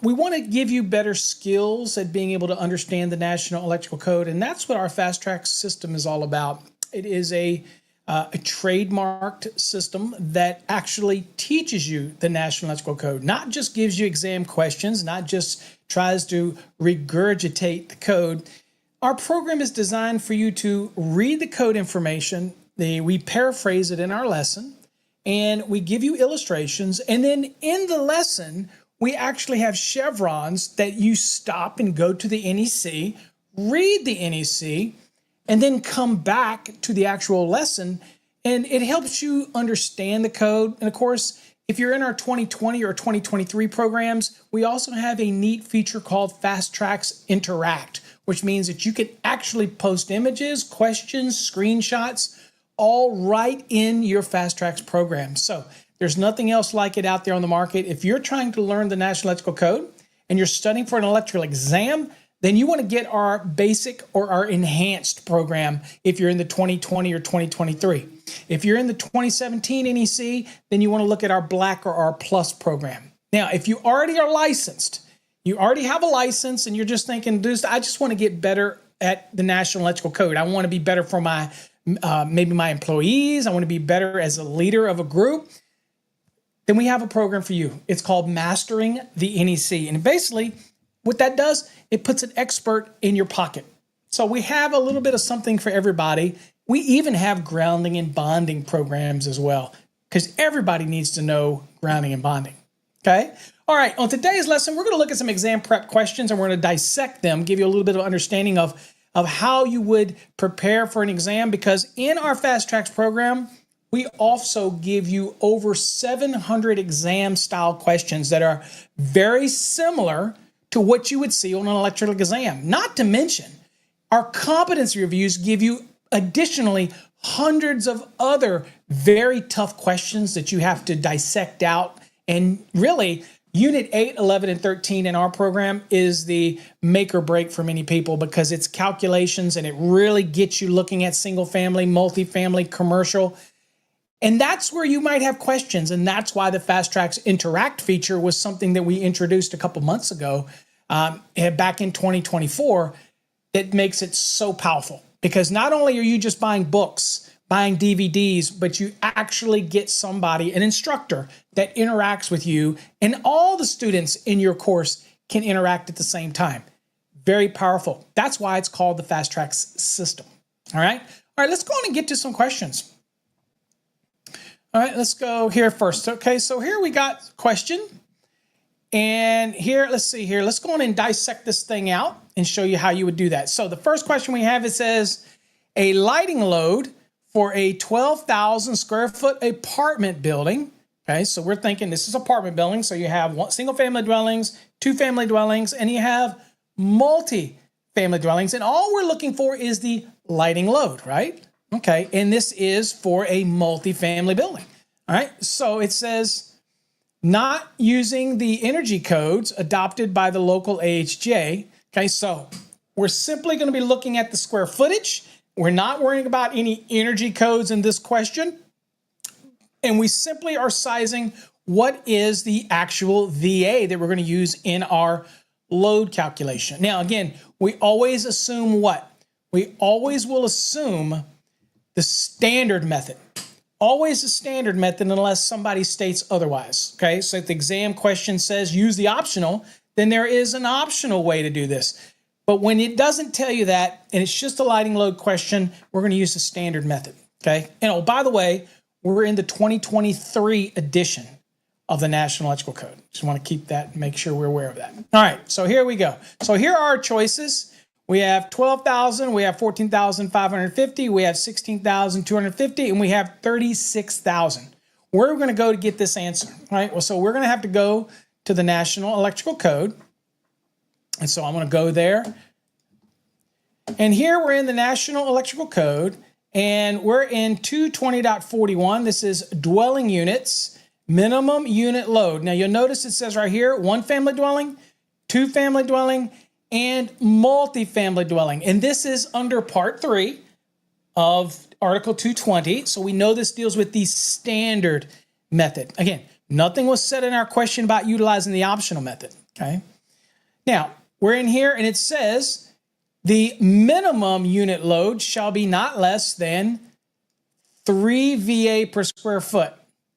We want to give you better skills at being able to understand the National Electrical Code, and that's what our Fast Track system is all about. It is a trademarked system that actually teaches you the National Electrical Code, not just gives you exam questions, not just tries to regurgitate the code. Our program is designed for you to read the code information. We paraphrase it in our lesson, and we give you illustrations. And then in the lesson, we actually have chevrons that you stop and go to the NEC, read the NEC, and then come back to the actual lesson. And it helps you understand the code. And of course, if you're in our 2020 or 2023 programs, we also have a neat feature called Fast Tracks Interact, which means that you can actually post images, questions, screenshots, all right in your Fast Tracks program. So there's nothing else like it out there on the market. If you're trying to learn the National Electrical Code and you're studying for an electrical exam, then you want to get our basic or our enhanced program if you're in the 2020 or 2023. If you're in the 2017 NEC, then you want to look at our Black or our Plus program. Now, if you already are licensed, you already have a license and you're just thinking, I just want to get better at the National Electrical Code. I want to be better for my maybe my employees. I want to be better as a leader of a group. Then we have a program for you. It's called Mastering the NEC. And basically, what that does, it puts an expert in your pocket. So we have a little bit of something for everybody. We even have grounding and bonding programs as well, because everybody needs to know grounding and bonding. Okay? All right, on today's lesson, we're going to look at some exam prep questions, and we're going to dissect them, give you a little bit of understanding of how you would prepare for an exam, because in our Fast Tracks program, we also give you over 700 exam-style questions that are very similar to what you would see on an electrical exam. Not to mention, our competency reviews give you additionally hundreds of other very tough questions that you have to dissect out. And really, Unit 8, 11, and 13 in our program is the make or break for many people, because it's calculations and it really gets you looking at single family, multifamily, commercial. And that's where you might have questions. And that's why the Fast Tracks Interact feature was something that we introduced a couple months ago, back in 2024, that makes it so powerful. Because not only are you just buying books, buying DVDs, but you actually get somebody, an instructor, that interacts with you, and all the students in your course can interact at the same time. Very powerful. That's why it's called the Fast Tracks system. All right, let's go on and get to some questions. All right, let's go here first. Okay, so here we got question. And here, let's see here. Let's go on and dissect this thing out and show you how you would do that. So the first question we have, it says, a lighting load for a 12,000 square foot apartment building. Okay, so we're thinking this is apartment building. So you have single family dwellings, two family dwellings, and you have multi-family dwellings. And all we're looking for is the lighting load, right? Okay, and this is for a multi-family building. All right, so it says not using the energy codes adopted by the local AHJ. Okay, so we're simply going to be looking at the square footage. We're not worrying about any energy codes in this question. And we simply are sizing what is the actual VA that we're going to use in our load calculation. Now, again, we always assume what? We always will assume the standard method. Always the standard method unless somebody states otherwise. Okay, so if the exam question says use the optional, then there is an optional way to do this. But when it doesn't tell you that, and it's just a lighting load question, we're going to use the standard method. Okay, and oh, by the way, we're in the 2023 edition of the National Electrical Code. Just want to keep that, make sure we're aware of that. All right, so here we go. So here are our choices. We have 12,000, we have 14,550, we have 16,250, and we have 36,000. Where are we going to go to get this answer? All right, well, so we're going to have to go to the National Electrical Code. And so I'm going to go there. And here we're in the National Electrical Code, and we're in 220.41. This is dwelling units, minimum unit load. Now you'll notice it says right here, one family dwelling, two family dwelling, and multifamily dwelling. And this is under Part 3 of Article 220. So we know this deals with the standard method. Again, Nothing was said in our question about utilizing the optional method, okay? Now, we're in here and it says the minimum unit load shall be not less than 3 VA per square foot,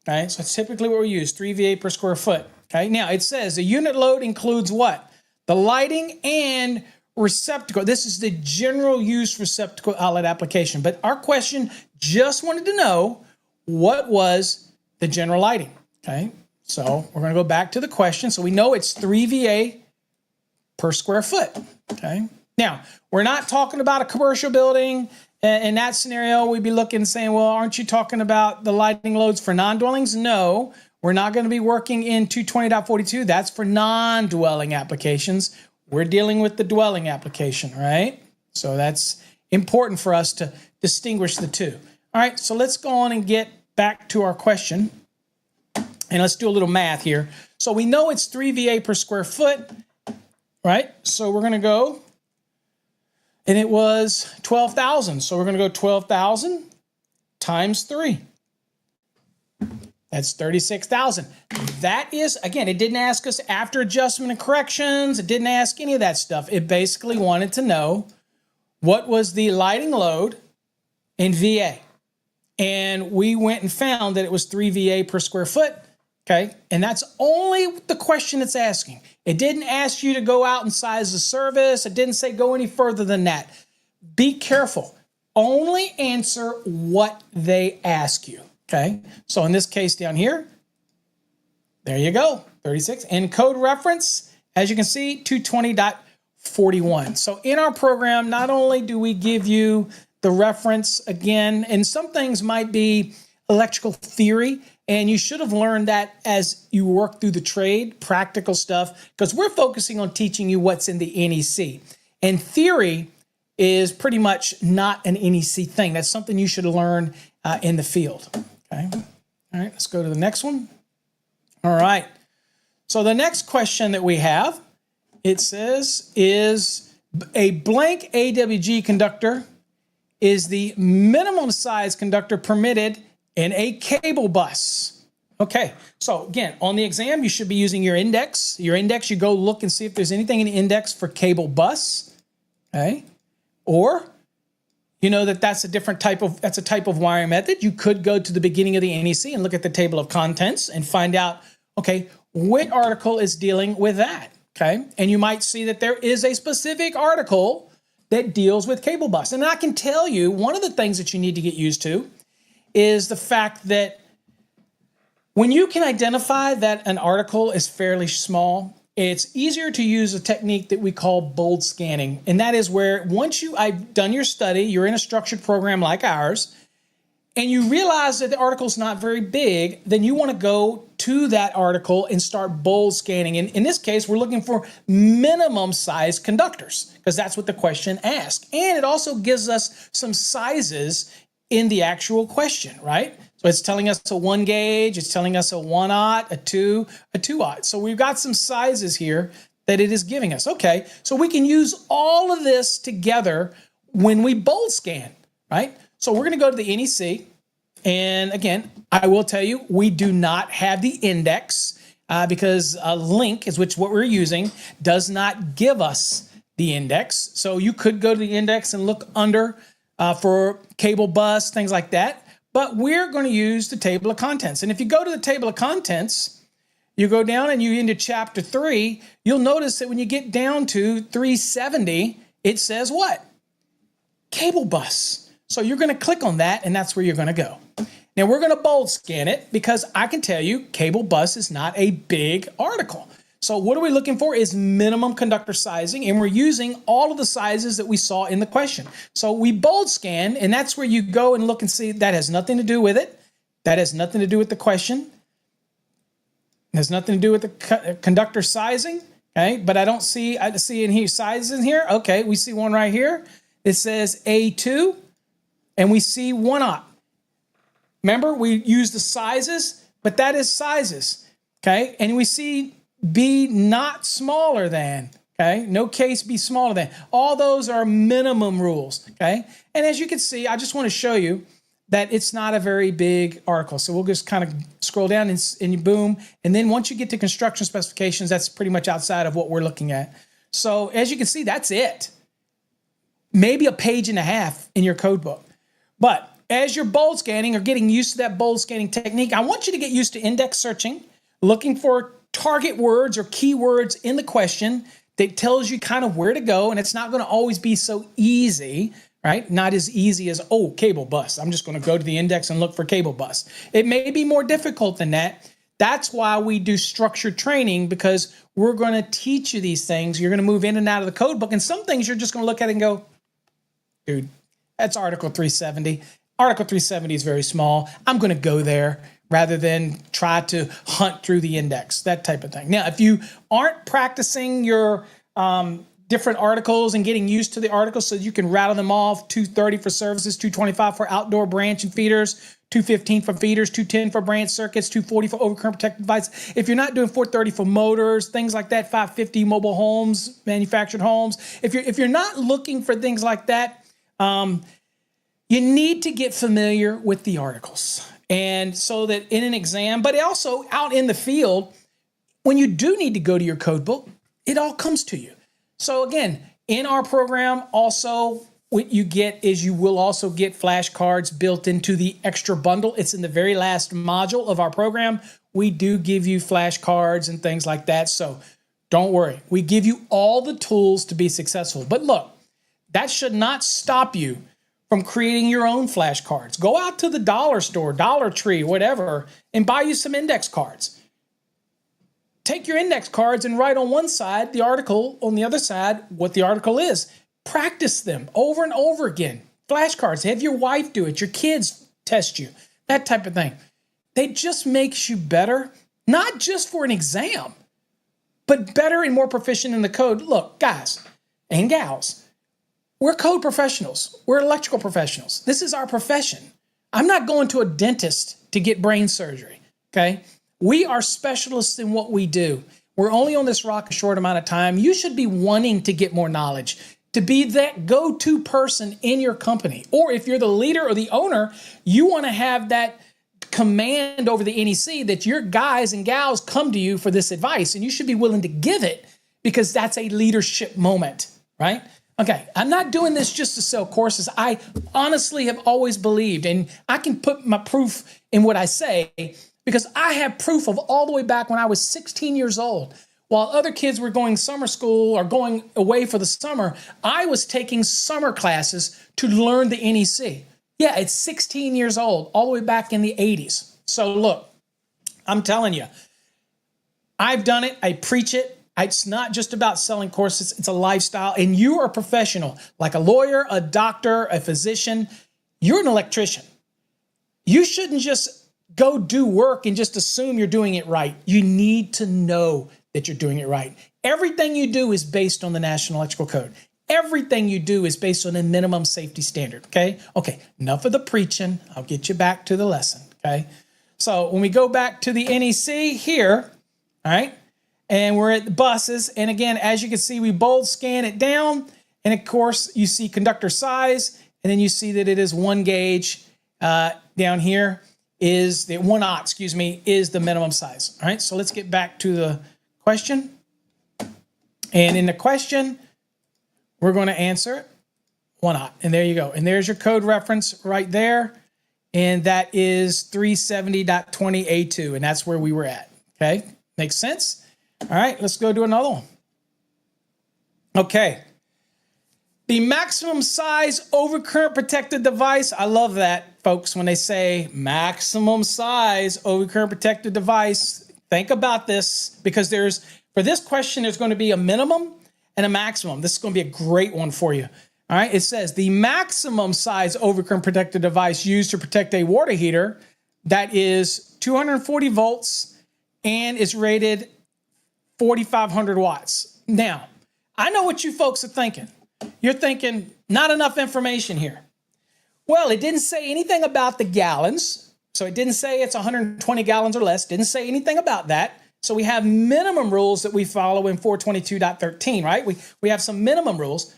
okay? So that's typically what we use, 3 VA per square foot, okay? Now, it says the unit load includes what? The lighting and receptacle. This is the general use receptacle outlet application, but our question just wanted to know what was the general lighting, okay? So we're going to go back to the question. So we know it's 3 VA per square foot, okay? Now, we're not talking about a commercial building. In that scenario, we'd be looking and saying, well, aren't you talking about the lighting loads for non-dwellings? No, we're not going to be working in 220.42. That's for non-dwelling applications. We're dealing with the dwelling application, right? So that's important for us to distinguish the two. All right, so let's go on and get back to our question. And let's do a little math here. So we know it's 3 VA per square foot, right? So we're going to go, and it was 12,000. So we're going to go 12,000 times 3. That's 36,000. That is, again, it didn't ask us after adjustment and corrections. It didn't ask any of that stuff. It basically wanted to know what was the lighting load in VA. And we went and found that it was 3 VA per square foot. Okay, and that's only the question it's asking. It didn't ask you to go out and size the service. It didn't say go any further than that. Be careful. Only answer what they ask you. Okay, so in this case down here, there you go, 36. And code reference, as you can see, 220.41. So in our program, not only do we give you the reference again, and some things might be electrical theory, and you should have learned that as you work through the trade, practical stuff, because we're focusing on teaching you what's in the NEC. And theory is pretty much not an NEC thing. That's something you should learn in the field. Okay. All right, let's go to the next one. All right. So the next question that we have, it says, is a blank AWG conductor is the minimum size conductor permitted in a cable bus. Okay, so again, on the exam, you should be using your index. Your index, you go look and see if there's anything in the index for cable bus, okay? Or you know that's a type of wiring method. You could go to the beginning of the NEC and look at the table of contents and find out, okay, what article is dealing with that, okay? And you might see that there is a specific article that deals with cable bus. And I can tell you, one of the things that you need to get used to is the fact that when you can identify that an article is fairly small, it's easier to use a technique that we call bold scanning. And that is where once I've done your study, you're in a structured program like ours, and you realize that the article's not very big, then you want to go to that article and start bold scanning. And in this case, we're looking for minimum size conductors because that's what the question asks. And it also gives us some sizes in the actual question, right? So it's telling us a 1 gauge, it's telling us a 1/0, a 2, a 2/0. So we've got some sizes here that it is giving us. Okay, so we can use all of this together when we bold scan, right? So we're gonna go to the NEC, and again, I will tell you, we do not have the index because a link, is what we're using, does not give us the index. So you could go to the index and look under for cable bus, things like that. But we're going to use the table of contents. And if you go to the table of contents, you go down and you into chapter 3, you'll notice that when you get down to 370, it says what? Cable bus. So you're going to click on that, and that's where you're going to go. Now we're going to bold scan it because I can tell you cable bus is not a big article. So what are we looking for is minimum conductor sizing, and we're using all of the sizes that we saw in the question. So we bold scan, and that's where you go and look and see that has nothing to do with it. That has nothing to do with the question. It has nothing to do with the conductor sizing, okay? But I see in here sizes in here. Okay, we see one right here. It says A2, and we see 1/0. Remember, we use the sizes, but that is sizes, okay? And we see B not smaller than, okay? No case B smaller than. All those are minimum rules, okay? And as you can see, I just want to show you that it's not a very big article. So we'll just kind of scroll down and boom. And then once you get to construction specifications, that's pretty much outside of what we're looking at. So as you can see, that's it. Maybe a page and a half in your code book. But as you're bold scanning or getting used to that bold scanning technique, I want you to get used to index searching, looking for target words or keywords in the question that tells you kind of where to go. And it's not going to always be so easy, right? Not as easy as, oh, cable bus. I'm just going to go to the index and look for cable bus. It may be more difficult than that. That's why we do structured training, because we're going to teach you these things. You're going to move in and out of the code book. And some things you're just going to look at it and go, dude, that's Article 370. Article 370 is very small. I'm going to go there rather than try to hunt through the index, that type of thing. Now, if you aren't practicing your different articles and getting used to the articles so you can rattle them off, 230 for services, 225 for outdoor branch and feeders, 215 for feeders, 210 for branch circuits, 240 for overcurrent protected device. If you're not doing 430 for motors, things like that, 550 mobile homes, manufactured homes, if you're not looking for things like that, you need to get familiar with the articles. And so that in an exam, but also out in the field, when you do need to go to your code book, it all comes to you. So again, in our program, also what you get is you will also get flashcards built into the extra bundle. It's in the very last module of our program. We do give you flashcards and things like that. So don't worry. We give you all the tools to be successful. But look, that should not stop you from creating your own flashcards. Go out to the dollar store, Dollar Tree, whatever, and buy you some index cards. Take your index cards and write on one side the article, on the other side what the article is. Practice them over and over again. Flashcards, have your wife do it, your kids test you, that type of thing. They just makes you better, not just for an exam, but better and more proficient in the code. Look, guys and gals, we're code professionals. We're electrical professionals. This is our profession. I'm not going to a dentist to get brain surgery, okay? We are specialists in what we do. We're only on this rock a short amount of time. You should be wanting to get more knowledge, to be that go-to person in your company. Or if you're the leader or the owner, you want to have that command over the NEC that your guys and gals come to you for this advice, and you should be willing to give it because that's a leadership moment, right? Okay, I'm not doing this just to sell courses. I honestly have always believed, and I can put my proof in what I say, because I have proof of all the way back when I was 16 years old. While other kids were going summer school or going away for the summer, I was taking summer classes to learn the NEC. Yeah, it's 16 years old, all the way back in the 80s. So look, I'm telling you, I've done it. I preach it. It's not just about selling courses. It's a lifestyle. And you are a professional, like a lawyer, a doctor, a physician. You're an electrician. You shouldn't just go do work and just assume you're doing it right. You need to know that you're doing it right. Everything you do is based on the National Electrical Code. Everything you do is based on a minimum safety standard, okay? Okay, enough of the preaching. I'll get you back to the lesson, okay? So when we go back to the NEC here, all right, and we're at the buses. And again, as you can see, we bold scan it down. And of course, you see conductor size. And then you see that it is 1 gauge down here is the 1 aught, is the minimum size. All right, so let's get back to the question. And in the question, we're going to answer it 1 aught. And there you go. And there's your code reference right there. And that is 370.20A2. And that's where we were at. Okay, makes sense? All right, let's go do another one. Okay. The maximum size overcurrent protected device. I love that, folks, when they say maximum size overcurrent protected device. Think about this, because for this question, there's going to be a minimum and a maximum. This is going to be a great one for you. All right, it says the maximum size overcurrent protected device used to protect a water heater that is 240 volts and is rated 4,500 watts. Now, I know what you folks are thinking. You're thinking, not enough information here. Well, it didn't say anything about the gallons. So it didn't say it's 120 gallons or less. Didn't say anything about that. So we have minimum rules that we follow in 422.13, right? We have some minimum rules.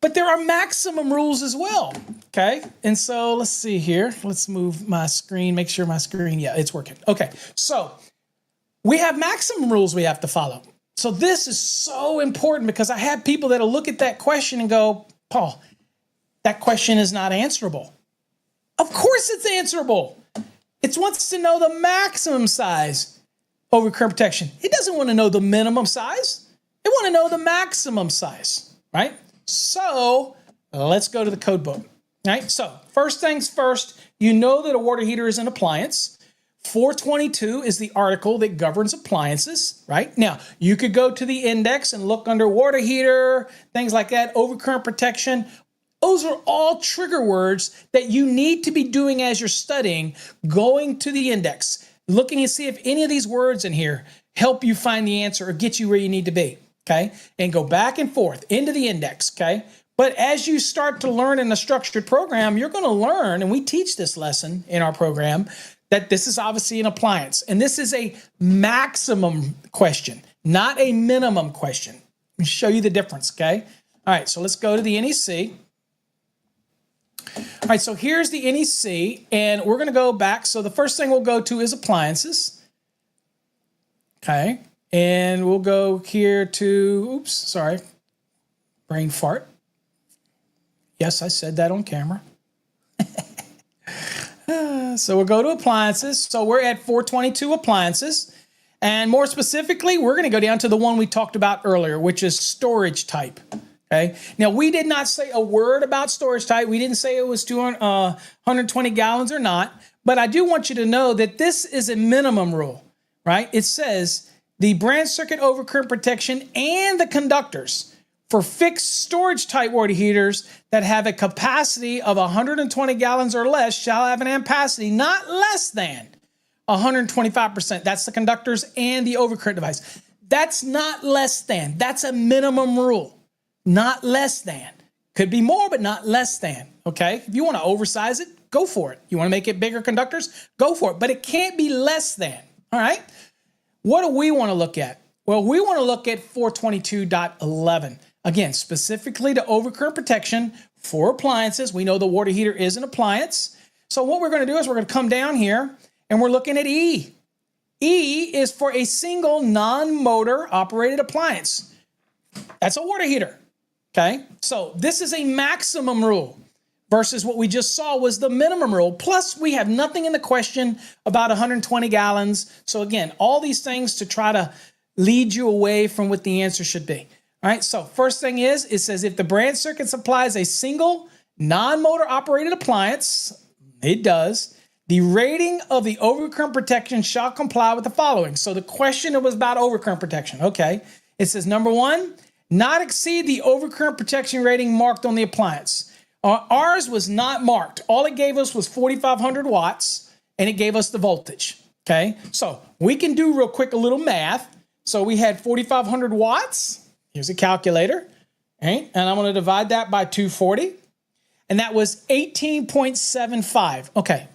But there are maximum rules as well, okay? And so let's see here. Let's move my screen, make sure my screen, yeah, it's working. Okay, so we have maximum rules we have to follow. So this is so important because I have people that'll look at that question and go, Paul, that question is not answerable. Of course it's answerable. It wants to know the maximum size over current protection. It doesn't want to know the minimum size. It want to know the maximum size, right? So let's go to the code book, right? So first things first, you know that a water heater is an appliance. 422 is the article that governs appliances, right? Now, you could go to the index and look under water heater, things like that, overcurrent protection. Those are all trigger words that you need to be doing as you're studying, going to the index, looking and see if any of these words in here help you find the answer or get you where you need to be, okay? And go back and forth into the index, okay? But as you start to learn in a structured program, you're going to learn, and we teach this lesson in our program, that this is obviously an appliance. And this is a maximum question, not a minimum question. Let me show you the difference, okay? All right, so let's go to the NEC. All right, so here's the NEC, and we're going to go back. So the first thing we'll go to is appliances. Okay, and we'll go here to, oops, sorry, brain fart. Yes, I said that on camera. So we'll go to appliances. So we're at 422 appliances. And more specifically, we're going to go down to the one we talked about earlier, which is storage type. Okay. Now, we did not say a word about storage type. We didn't say it was 120 gallons or not. But I do want you to know that this is a minimum rule, right? It says the branch circuit overcurrent protection and the conductors for fixed storage type water heaters that have a capacity of 120 gallons or less shall have an ampacity not less than 125%. That's the conductors and the overcurrent device. That's not less than. That's a minimum rule. Not less than. Could be more, but not less than. Okay? If you want to oversize it, go for it. You want to make it bigger conductors? Go for it. But it can't be less than. All right? What do we want to look at? Well, we want to look at 422.11. Again, specifically to overcurrent protection for appliances. We know the water heater is an appliance. So what we're going to do is we're going to come down here and we're looking at E. E is for a single non-motor operated appliance. That's a water heater. Okay, so this is a maximum rule versus what we just saw was the minimum rule. Plus, we have nothing in the question about 120 gallons. So again, all these things to try to lead you away from what the answer should be. All right, so first thing is, it says if the branch circuit supplies a single non-motor operated appliance, it does, the rating of the overcurrent protection shall comply with the following. So the question was about overcurrent protection. Okay, it says number one, not exceed the overcurrent protection rating marked on the appliance. Ours was not marked. All it gave us was 4,500 watts, and it gave us the voltage. Okay, so we can do real quick a little math. So we had 4,500 watts. Here's a calculator, right? And I'm going to divide that by 240. And that was 18.75. Okay,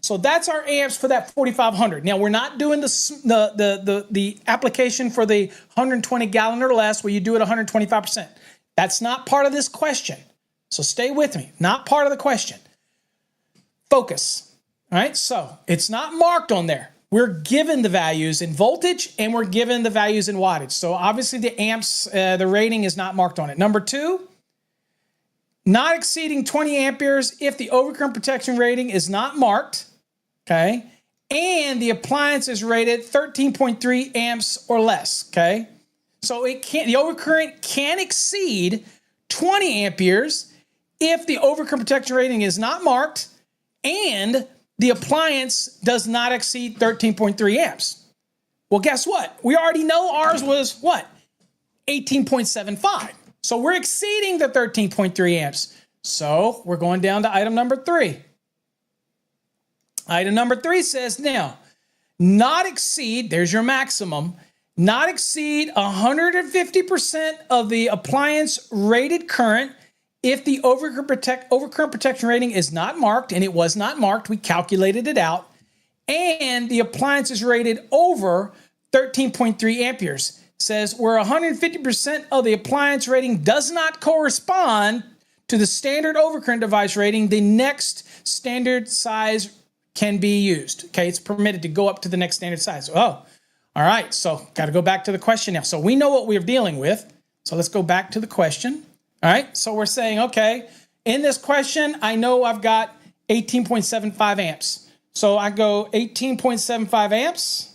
so that's our amps for that 4,500. Now, we're not doing the application for the 120 gallon or less where you do it 125%. That's not part of this question. So stay with me. Not part of the question. Focus. All right, so it's not marked on there. We're given the values in voltage and we're given the values in wattage. So obviously the amps, the rating is not marked on it. Number two, not exceeding 20 amperes if the overcurrent protection rating is not marked, okay? And the appliance is rated 13.3 amps or less, okay? So it can't, the overcurrent can exceed 20 amperes if the overcurrent protection rating is not marked and the appliance does not exceed 13.3 amps. Well, guess what? We already know ours was what? 18.75. So we're exceeding the 13.3 amps. So we're going down to item number 3. Item number 3 says now, not exceed, there's your maximum, not exceed 150% of the appliance rated current if the overcurrent protection rating is not marked, and it was not marked, we calculated it out, and the appliance is rated over 13.3 amperes says where 150% of the appliance rating does not correspond to the standard overcurrent device rating, the next standard size can be used. Okay, it's permitted to go up to the next standard size. Oh, all right, so got to go back to the question now. So we know what we're dealing with. So let's go back to the question. All right, so we're saying, okay, in this question, I know I've got 18.75 amps. So I go 18.75 amps,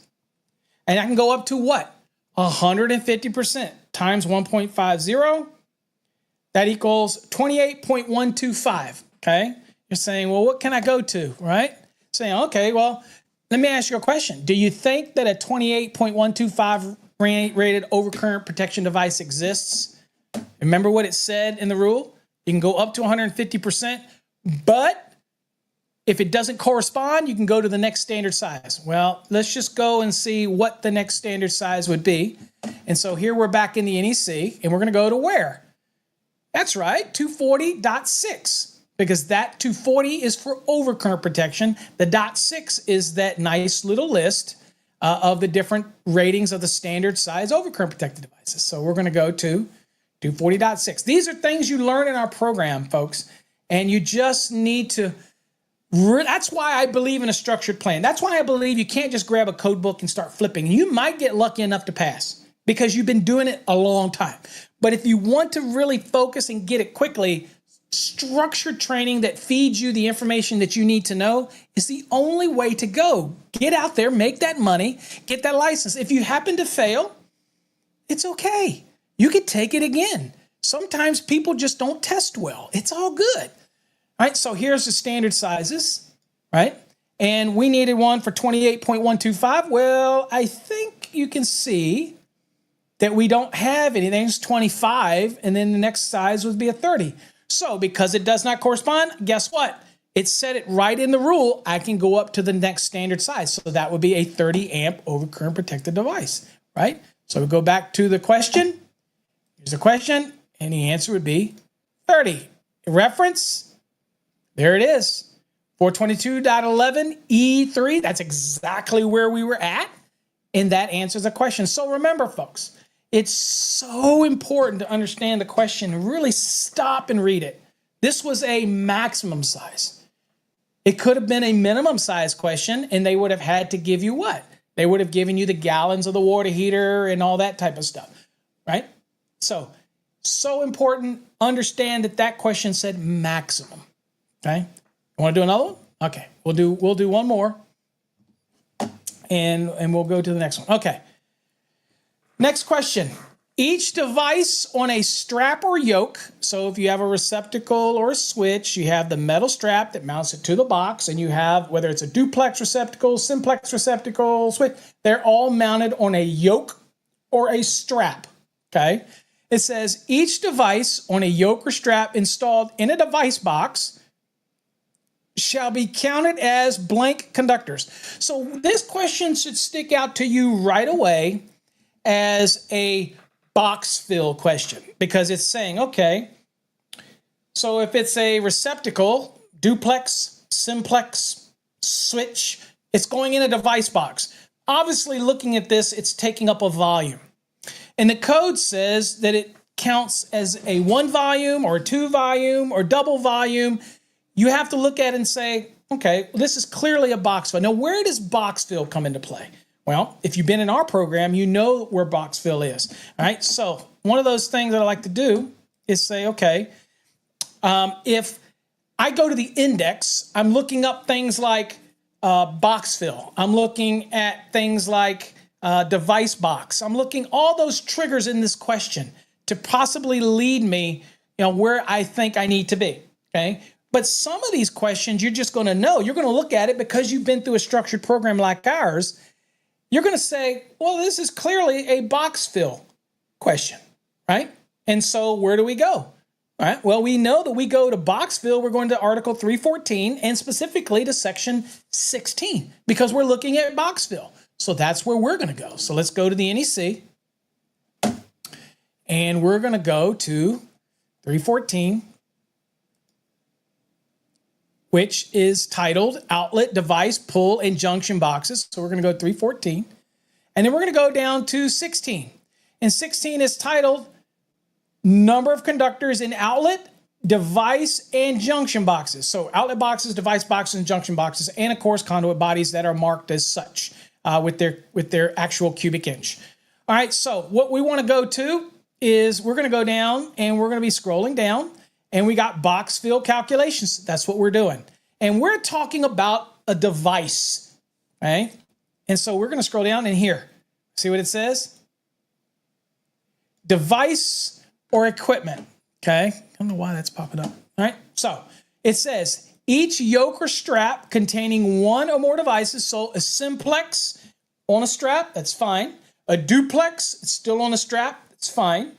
and I can go up to what? 150% times 1.50. That equals 28.125, okay? You're saying, well, what can I go to, right? Saying, okay, well, let me ask you a question. Do you think that a 28.125 rated overcurrent protection device exists? Remember what it said in the rule? You can go up to 150%, but if it doesn't correspond, you can go to the next standard size. Well, let's just go and see what the next standard size would be. And so here we're back in the NEC, and we're going to go to where? That's right, 240.6, because that 240 is for overcurrent protection. The .6 is that nice little list of the different ratings of the standard size overcurrent protected devices. So we're going to go to 240.6. These are things you learn in our program, folks, and you just need to. That's why I believe in a structured plan. That's why I believe you can't just grab a code book and start flipping. You might get lucky enough to pass because you've been doing it a long time. But if you want to really focus and get it quickly, structured training that feeds you the information that you need to know is the only way to go. Get out there, make that money, get that license. If you happen to fail, it's okay. You could take it again. Sometimes people just don't test well. It's all good. All right, so here's the standard sizes, right? And we needed one for 28.125. Well, I think you can see that we don't have anything. It's 25, and then the next size would be a 30. So because it does not correspond, guess what? It said it right in the rule. I can go up to the next standard size. So that would be a 30 amp overcurrent protected device, right? So we go back to the question. Here's the question, and the answer would be 30. Reference. There it is, 422.11 E3. That's exactly where we were at, and that answers the question. So remember, folks, it's so important to understand the question and really stop and read it. This was a maximum size. It could have been a minimum size question, and they would have had to give you what? They would have given you the gallons of the water heater and all that type of stuff, right? So important. Understand that question said maximum. Okay, you want to do another one? Okay, we'll do one more, and we'll go to the next one. Okay, next question. Each device on a strap or yoke. So if you have a receptacle or a switch, you have the metal strap that mounts it to the box, and you have whether it's a duplex receptacle, simplex receptacle, switch. They're all mounted on a yoke or a strap. Okay, it says each device on a yoke or strap installed in a device box shall be counted as blank conductors. So this question should stick out to you right away as a box fill question because it's saying, okay, so if it's a receptacle, duplex, simplex, switch, it's going in a device box. Obviously, looking at this, it's taking up a volume. And the code says that it counts as a 1 volume or 2 volume or double volume. You have to look at it and say, okay, well, this is clearly a box fill. Now, where does box fill come into play? Well, if you've been in our program, you know where box fill is. All right, so one of those things that I like to do is say, okay, if I go to the index, I'm looking up things like box fill. I'm looking at things like device box. I'm looking all those triggers in this question to possibly lead me, where I think I need to be, okay? But some of these questions, you're just going to know. You're going to look at it because you've been through a structured program like ours. You're going to say, well, this is clearly a box fill question, right? And so where do we go? All right. Well, we know that we go to box fill. We're going to Article 314 and specifically to Section 16 because we're looking at box fill. So that's where we're going to go. So let's go to the NEC. And we're going to go to 314. Which is titled Outlet Device Pull and Junction Boxes. So we're going to go to 314. And then we're going to go down to 16. And 16 is titled number of conductors in outlet, device, and junction boxes. So outlet boxes, device boxes, and junction boxes, and of course conduit bodies that are marked as such with their actual cubic inch. All right, so what we want to go to is we're going to go down and we're going to be scrolling down, and we got box fill calculations. That's what we're doing. And we're talking about a device, okay? And so we're going to scroll down and here, see what it says? Device or equipment, okay? I don't know why that's popping up. All right, so it says each yoke or strap containing one or more devices. So a simplex on a strap, that's fine. A duplex, it's still on a strap, it's fine.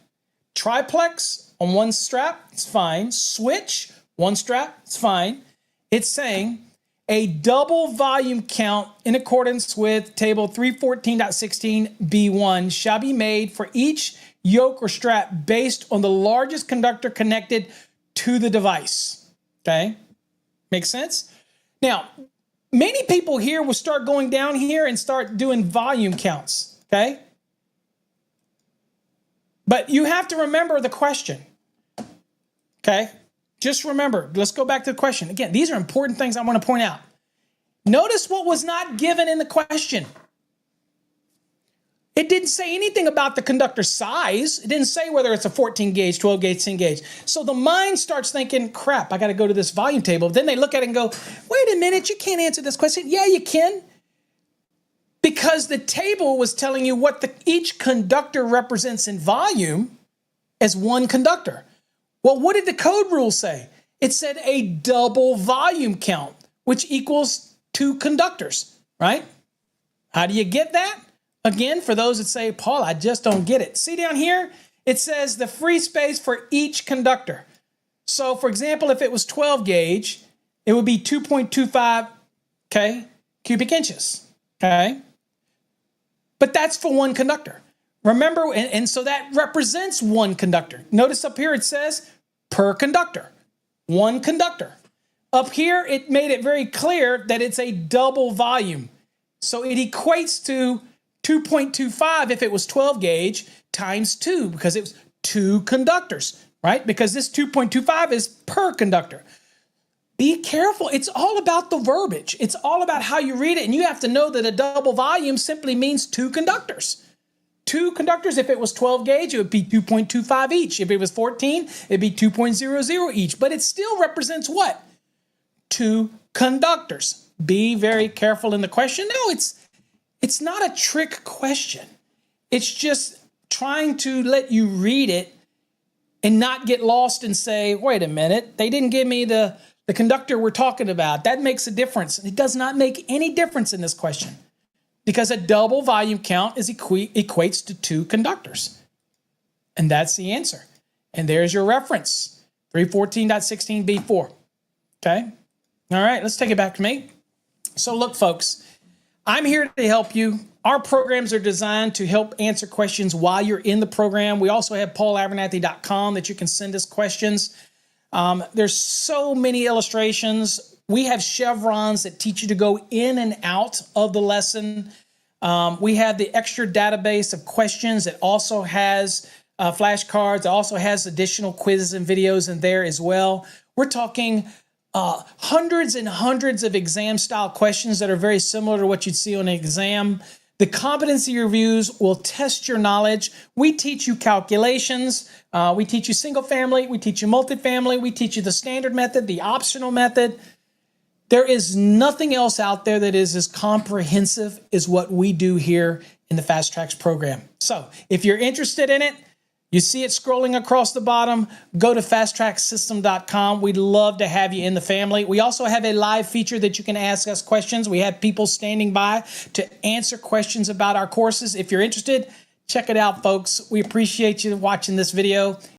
Triplex on one strap, it's fine. Switch, one strap, it's fine. It's saying a double volume count in accordance with table 314.16b1 shall be made for each yoke or strap based on the largest conductor connected to the device. Okay? Makes sense? Now, many people here will start going down here and start doing volume counts. Okay? But you have to remember the question. Okay? Just remember, let's go back to the question. Again, these are important things I want to point out. Notice what was not given in the question. It didn't say anything about the conductor size. It didn't say whether it's a 14 gauge, 12 gauge, 10 gauge. So the mind starts thinking, crap, I got to go to this volume table. Then they look at it and go, wait a minute, you can't answer this question. Yeah, you can. Because the table was telling you what each conductor represents in volume as one conductor. Well, what did the code rule say? It said a double volume count, which equals 2 conductors, right? How do you get that? Again, for those that say, Paul, I just don't get it. See down here, it says the free space for each conductor. So, for example, if it was 12 gauge, it would be 2.25, okay, cubic inches, okay? But that's for one conductor. Remember, and so that represents one conductor. Notice up here it says per conductor, one conductor. Up here, it made it very clear that it's a double volume. So it equates to 2.25 if it was 12 gauge times 2 because it was 2 conductors, right? Because this 2.25 is per conductor. Be careful. It's all about the verbiage. It's all about how you read it. And you have to know that a double volume simply means 2 conductors. 2 conductors, if it was 12 gauge, it would be 2.25 each. If it was 14, it'd be 2.00 each. But it still represents what? 2 conductors. Be very careful in the question. No, it's not a trick question. It's just trying to let you read it and not get lost and say, wait a minute, they didn't give me the conductor we're talking about. That makes a difference. It does not make any difference in this question because a double volume count equates to 2 conductors. And that's the answer. And there's your reference, 314.16b4. Okay? All right, let's take it back to me. So look, folks, I'm here to help you. Our programs are designed to help answer questions while you're in the program. We also have paulavernathy.com that you can send us questions. There's so many illustrations. We have chevrons that teach you to go in and out of the lesson. We have the extra database of questions that also has flashcards. It also has additional quizzes and videos in there as well. We're talking hundreds and hundreds of exam-style questions that are very similar to what you'd see on an exam. The competency reviews will test your knowledge. We teach you calculations. We teach you single family. We teach you multifamily. We teach you the standard method, the optional method. There is nothing else out there that is as comprehensive as what we do here in the Fast Tracks program. So if you're interested in it, you see it scrolling across the bottom, go to fasttracksystem.com. We'd love to have you in the family. We also have a live feature that you can ask us questions. We have people standing by to answer questions about our courses. If you're interested, check it out, folks. We appreciate you watching this video.